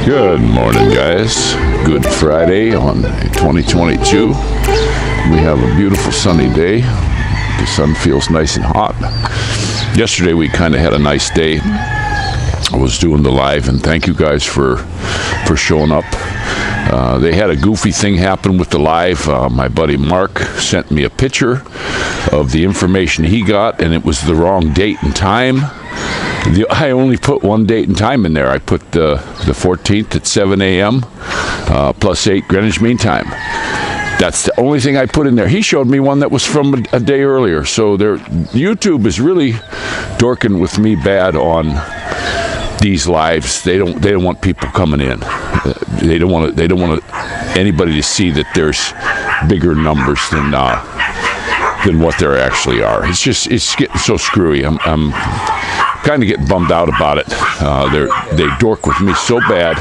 Good morning, guys. Good Friday on 2022. We have a beautiful sunny day. The sun feels nice and hot. Yesterday we kind of had a nice day. I was doing the live, and thank you guys for showing up. They had a goofy thing happen with the live. My buddy Mark sent me a picture of the information he got, and it was the wrong date and time. I only put one date and time in there. I put the 14th at 7 a.m. +8 Greenwich Mean Time. That's the only thing I put in there. He showed me one that was from a day earlier. So YouTube is really dorking with me bad on these lives. They don't want people coming in. They don't want anybody to see that there's bigger numbers than what there actually are. It's getting so screwy. I'm kind of getting bummed out about it. They dork with me so bad.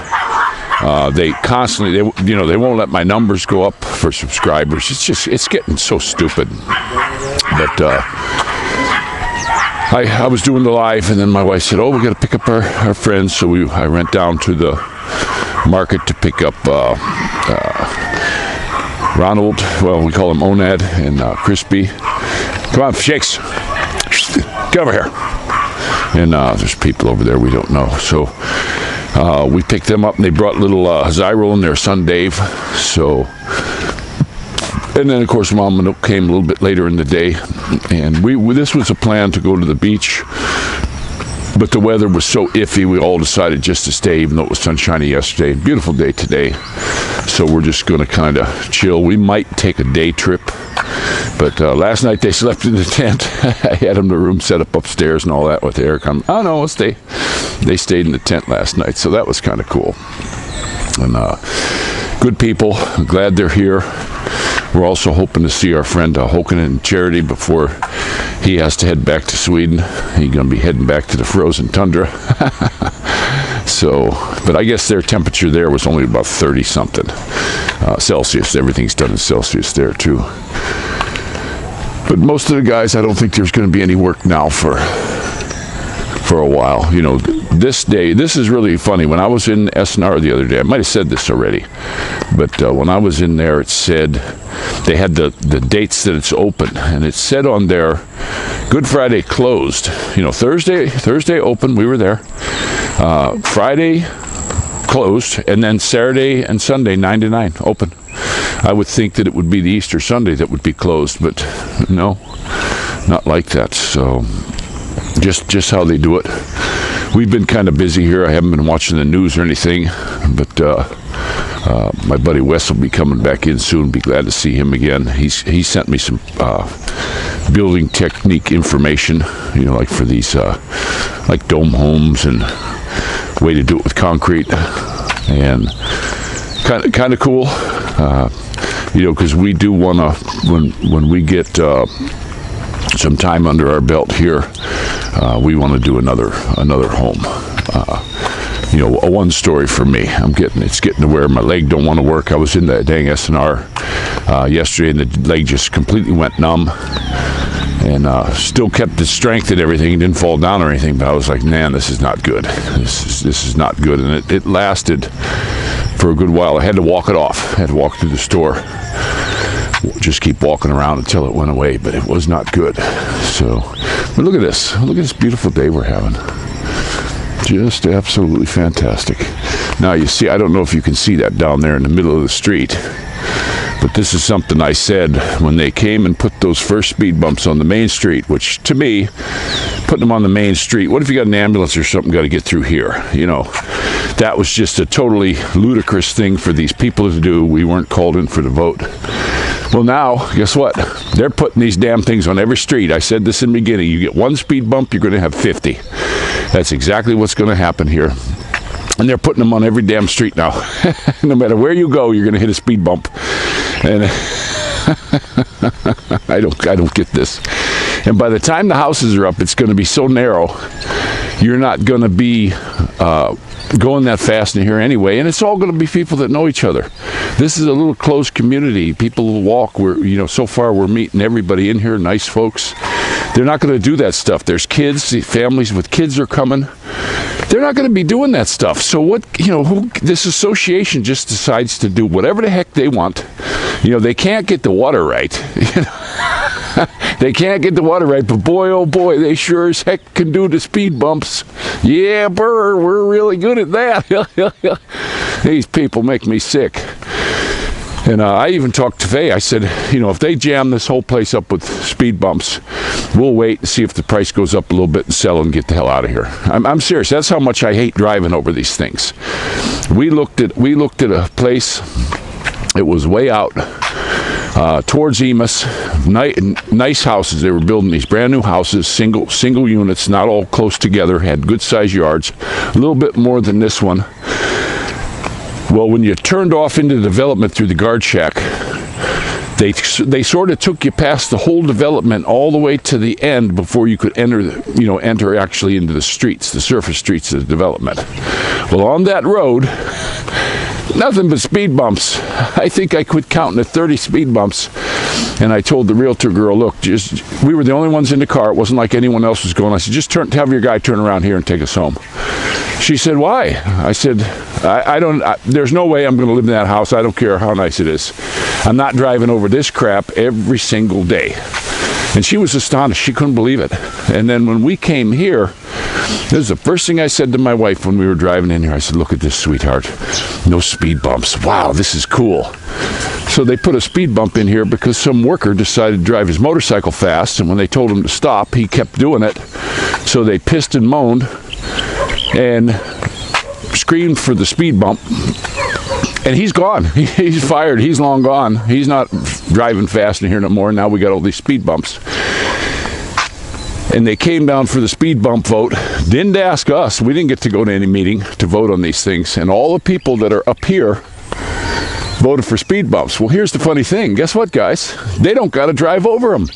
They constantly, they won't let my numbers go up for subscribers. It's getting so stupid. But I was doing the live, and then my wife said, "Oh, we got to pick up our friends." So I went down to the market to pick up Ronald. Well, we call him Onad, and Crispy. Come on, Shakes. Get over here. And there's people over there we don't know. So we picked them up, and they brought little Zyro and their son Dave. So, and then of course Mom came a little bit later in the day, and this was a plan to go to the beach, but the weather was so iffy we all decided just to stay, even though it was sunshiny yesterday. Beautiful day today. So we're just going to kind of chill. We might take a day trip. But last night they slept in the tent. I had them the room set up upstairs and all that with Eric. They stayed in the tent last night, so that was kind of cool. And good people. I'm glad they're here. We're also hoping to see our friend Håkan and Charity before he has to head back to Sweden. He's going to be heading back to the frozen tundra. So, but I guess their temperature there was only about 30-something Celsius. Everything's done in Celsius there too. But most of the guys, I don't think there's going to be any work now for a while. This day, this is really funny. When I was in SNR the other day, I might have said this already, but when I was in there, it said they had the dates that it's open, and it said on there, Good Friday closed. Thursday open, we were there. Friday closed, and then Saturday and Sunday 9 to 9 open. I would think that it would be the Easter Sunday that would be closed, but no, not like that. So just how they do it. We've been kind of busy here. I haven't been watching the news or anything, but my buddy Wes will be coming back in soon. Be glad to see him again. He sent me some building technique information, like for these like dome homes and way to do it with concrete, and kind of cool. Because we do want to, when we get some time under our belt here, we want to do another home. A one story for me. It's getting to where my leg don't want to work. I was in that dang SNR yesterday, and the leg just completely went numb, and still kept its strength and everything. It didn't fall down or anything, but I was like, man, this is not good. This is not good, and it lasted for a good while. I had to walk it off. I had to walk through the store. Just keep walking around until it went away, but it was not good. So, but look at this. Look at this beautiful day we're having. Just absolutely fantastic. Now you see, I don't know if you can see that down there in the middle of the street, but this is something I said when they came and put those first speed bumps on the main street, which to me, putting them on the main street, what if you got an ambulance or something got to get through here? That was just a totally ludicrous thing for these people to do. We weren't called in for the vote. Well, now, guess what? They're putting these damn things on every street. I said this in the beginning. You get one speed bump, you're going to have 50. That's exactly what's going to happen here. And they're putting them on every damn street now. No matter where you go, you're going to hit a speed bump. And I don't get this. And by the time the houses are up, it's going to be so narrow, you're not going to be going that fast in here anyway, and it's all going to be people that know each other. This is a little closed community. People will walk. So far we're meeting everybody in here, nice folks. They're not going to do that stuff. There's kids, families with kids are coming. They're not going to be doing that stuff. So what, this association just decides to do whatever the heck they want. They can't get the water right. They can't get the water right, but boy, oh boy, they sure as heck can do the speed bumps. Yeah, brr, we're really good at that. These people make me sick. And I even talked to Faye. I said, if they jam this whole place up with speed bumps, we'll wait and see if the price goes up a little bit and sell and get the hell out of here. I'm serious. That's how much I hate driving over these things. We looked at a place. It was way out towards Emus. Nice houses. They were building these brand new houses, single units, not all close together. Had good sized yards. A little bit more than this one. Well, when you turned off into development through the guard shack, they sort of took you past the whole development all the way to the end before you could enter actually into the streets, the surface streets of the development. Well, on that road, nothing but speed bumps. I think I quit counting at 30 speed bumps. And I told the realtor girl, look, we were the only ones in the car. It wasn't like anyone else was going. I said, just have your guy turn around here and take us home. She said, why? I said, there's no way I'm going to live in that house. I don't care how nice it is. I'm not driving over this crap every single day. And she was astonished. She couldn't believe it. And then when we came here, this is the first thing I said to my wife when we were driving in here. I said, look at this, sweetheart. No speed bumps. Wow, this is cool. So they put a speed bump in here because some worker decided to drive his motorcycle fast, and when they told him to stop, he kept doing it. So they pissed and moaned and screamed for the speed bump. And he's gone. He's fired. He's long gone. He's not driving fast in here no more. Now we got all these speed bumps. And they came down for the speed bump vote. Didn't ask us. We didn't get to go to any meeting to vote on these things. And all the people that are up here voted for speed bumps. Well, here's the funny thing. Guess what, guys? They don't got to drive over them.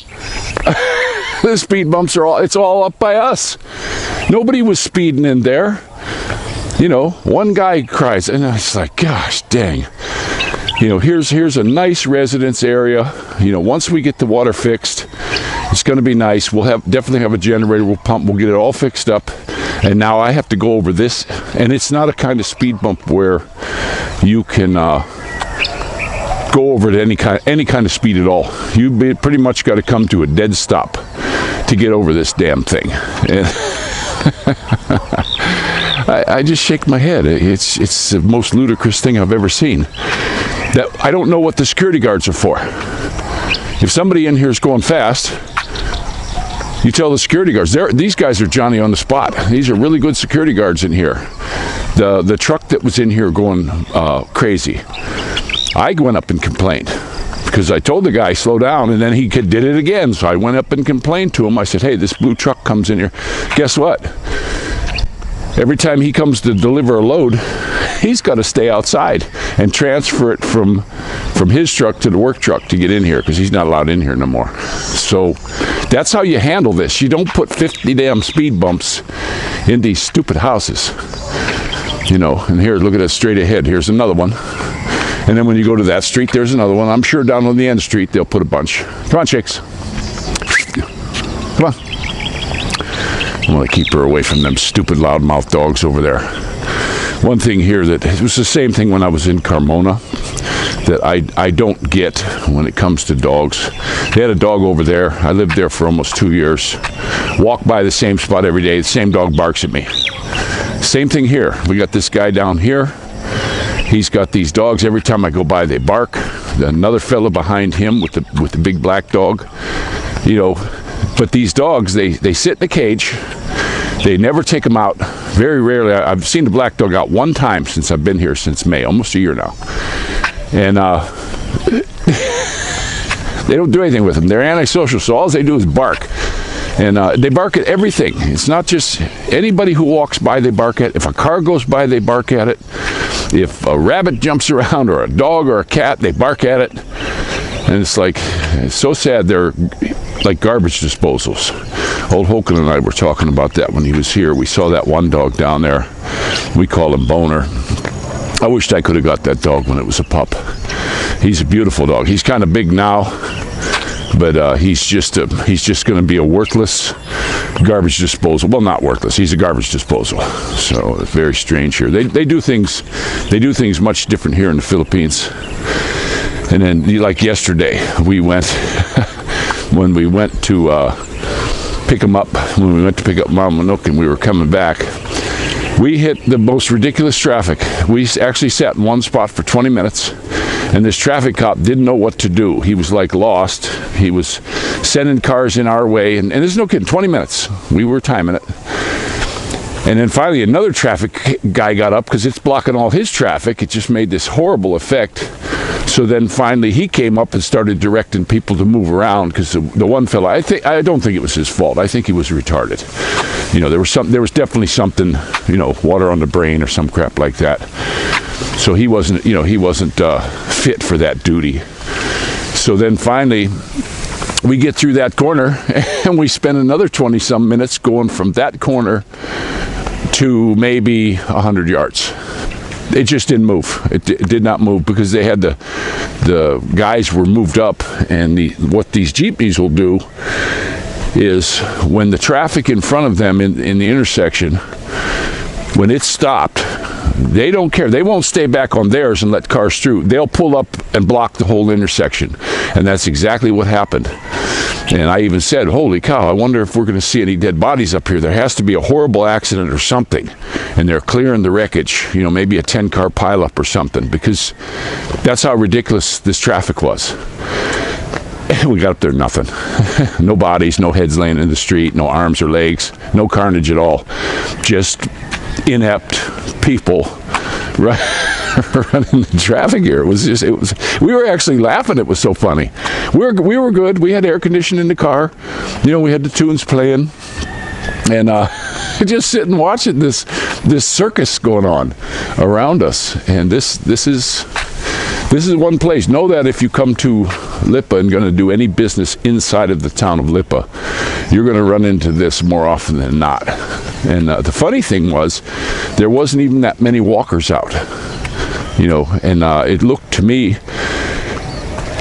The speed bumps it's all up by us. Nobody was speeding in there. One guy cries, and it's like, gosh dang. Here's a nice residence area. Once we get the water fixed, it's going to be nice. We'll definitely have a generator. We'll pump. We'll get it all fixed up. And now I have to go over this, and it's not a kind of speed bump where you can go over at any kind of speed at all. You pretty much got to come to a dead stop to get over this damn thing. And I just shake my head. It's the most ludicrous thing I've ever seen. That I don't know what the security guards are for. If somebody in here is going fast, you tell the security guards. These guys are Johnny on the spot. These are really good security guards in here. The truck that was in here going crazy, I went up and complained because I told the guy slow down, and then he did it again. So I went up and complained to him. I said, hey, this blue truck comes in here. Guess what? Every time he comes to deliver a load, he's got to stay outside and transfer it from his truck to the work truck to get in here because he's not allowed in here no more. So that's how you handle this. You don't put 50 damn speed bumps in these stupid houses. And here, look at that straight ahead. Here's another one. And then when you go to that street, there's another one. I'm sure down on the end of the street, they'll put a bunch. Come on, chicks. Come on. I'm going to keep her away from them stupid loudmouth dogs over there. One thing here that it was the same thing when I was in Carmona that I don't get when it comes to dogs. They had a dog over there. I lived there for almost 2 years. Walk by the same spot every day. The same dog barks at me. Same thing here. We got this guy down here. He's got these dogs. Every time I go by, they bark. Another fella behind him with the big black dog. But these dogs, they sit in a cage. They never take them out. Very rarely. I've seen the black dog out one time since I've been here since May, almost a year now. And they don't do anything with them. They're antisocial, so all they do is bark. And they bark at everything. It's not just anybody who walks by, they bark at. If a car goes by, they bark at it. If a rabbit jumps around or a dog or a cat, they bark at it. And it's so sad. They're like garbage disposals. Old Holken and I were talking about that when he was here. We saw that one dog down there. We call him Boner. I wished I could have got that dog when it was a pup. He's a beautiful dog. He's kind of big now, but he's just going to be a worthless garbage disposal. Well, not worthless. He's a garbage disposal. So it's very strange here. They do things much different here in the Philippines. And then, like yesterday, we went when we went to pick him up. When we went to pick up Mom Manuk, and we were coming back, we hit the most ridiculous traffic. We actually sat in one spot for 20 minutes, and this traffic cop didn't know what to do. He was like lost. He was sending cars in our way, and there's no kidding, 20 minutes. We were timing it. And then finally another traffic guy got up because it's blocking all his traffic. It just made this horrible effect. So then finally he came up and started directing people to move around, because the one fellow, I don't think it was his fault. I think he was retarded. You know, there was definitely something, you know, water on the brain or some crap like that. So he wasn't fit for that duty. So then finally we get through that corner, and we spend another 20-some minutes going from that corner to maybe 100 yards. It just didn't move. It did not move, because they had the guys were moved up, and what these jeepneys will do is, when the traffic in front of them in the intersection, when it's stopped, they don't care. They won't stay back on theirs and let cars through. They'll pull up and block the whole intersection. And that's exactly what happened. And I even said, holy cow, I wonder if we're going to see any dead bodies up here. There has to be a horrible accident or something. And they're clearing the wreckage, you know, maybe a 10-car pileup or something, because that's how ridiculous this traffic was. We got up there, nothing. No bodies, no heads laying in the street, no arms or legs, no carnage at all. Just inept people running the traffic here. We were actually laughing. It was so funny. We were good. We had air conditioning in the car. You know, we had the tunes playing, and just sitting watching this circus going on around us. And this is one place. Know that if you come to Lipa and going to do any business inside of the town of Lipa, you're going to run into this more often than not. And the funny thing was, there wasn't even that many walkers out, you know, and it looked to me,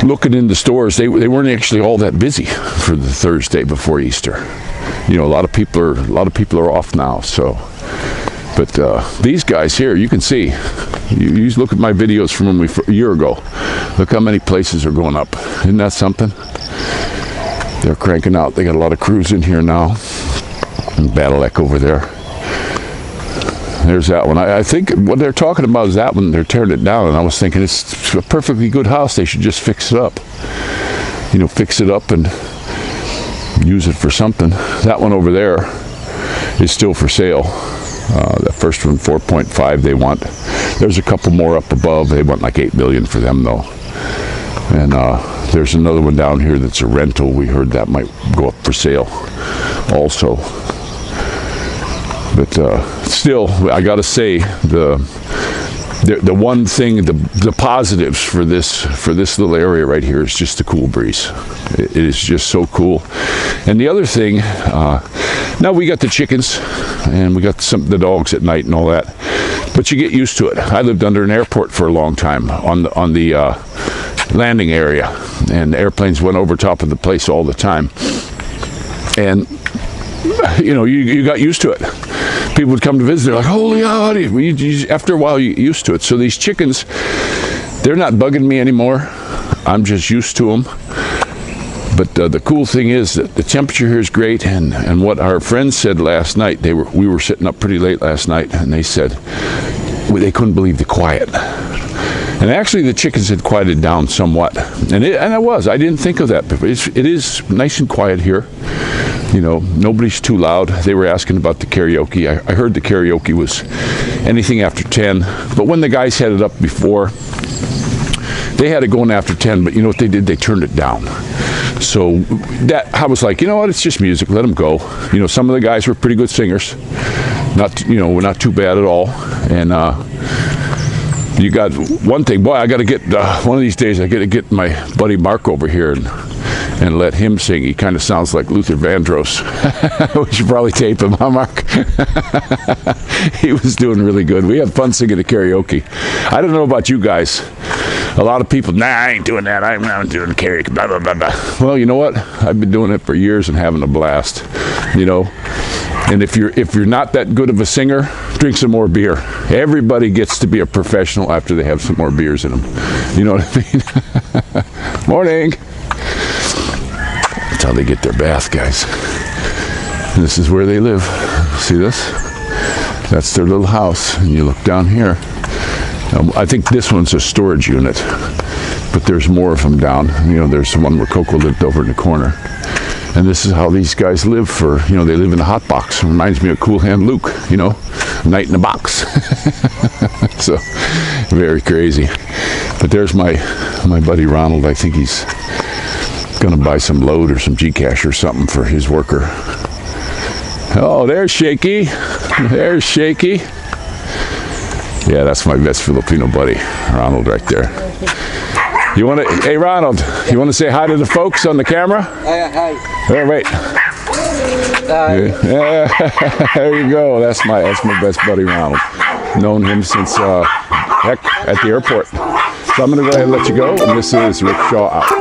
looking in the stores, they weren't actually all that busy for the Thursday before Easter. You know, a lot of people are off now. So, but these guys here, you can see, you look at my videos from a year ago. Look how many places are going up. Isn't that something? They're cranking out. They got a lot of crews in here now. And Badalek over there. There's that one. I think what they're talking about is that one. They're tearing it down, and I was thinking it's a perfectly good house. They should just fix it up. You know, fix it up and use it for something. That one over there is still for sale. The first one, 4.5, they want. There's a couple more up above. They want like 8 million for them though. And there's another one down here that's a rental. We heard that might go up for sale also. But still, I got to say, the one thing, the positives for this little area right here is just the cool breeze. It is just so cool. And the other thing, now we got the chickens, and we got the dogs at night and all that, but you get used to it. I lived under an airport for a long time on the landing area, and airplanes went over top of the place all the time. And you know, you got used to it. People would come to visit. They're like, holy cow, after a while you get used to it. So these chickens, they're not bugging me anymore. I'm just used to them. But the cool thing is that the temperature here is great, and what our friends said last night, we were sitting up pretty late last night, and they said they couldn't believe the quiet. And actually the chickens had quieted down somewhat, and I didn't think of that before. It is nice and quiet here. You know, nobody's too loud. They were asking about the karaoke. I heard the karaoke was anything after 10, but when the guys had it up before, they had it going after 10, but you know what they did? They turned it down. So that, I was like, you know what? It's just music. Let them go. You know, some of the guys were pretty good singers. We're not too bad at all. And you got one thing, boy, I got to get, one of these days, I got to get my buddy Mark over here and let him sing. He kind of sounds like Luther Vandross. We should probably tape him, huh, Mark? He was doing really good. We had fun singing the karaoke. I don't know about you guys. A lot of people, nah, I ain't doing that. I'm not doing karaoke, blah, blah, blah, blah. Well, you know what? I've been doing it for years and having a blast. You know, And if you're not that good of a singer, drink some more beer. Everybody gets to be a professional after they have some more beers in them. You know what I mean? Morning. That's how they get their bath, guys. And this is where they live. See this? That's their little house. And you look down here. I think this one's a storage unit, but there's more of them down. You know, there's the one where Coco lived over in the corner. And this is how these guys live for, you know, they live in a hot box. It reminds me of Cool Hand Luke, you know, night in a box. So, very crazy. But there's my buddy Ronald. I think he's gonna buy some load or some Gcash or something for his worker. Oh, there's Shaky. There's Shaky. Yeah, that's my best Filipino buddy, Ronald, right there. You want to? Hey, Ronald, you want to say hi to the folks on the camera? Hi. Oh, wait. Yeah, there you go. That's my best buddy, Ronald. Known him since heck, at the airport. So I'm gonna go ahead and let you go. And this is Rick Shaw out.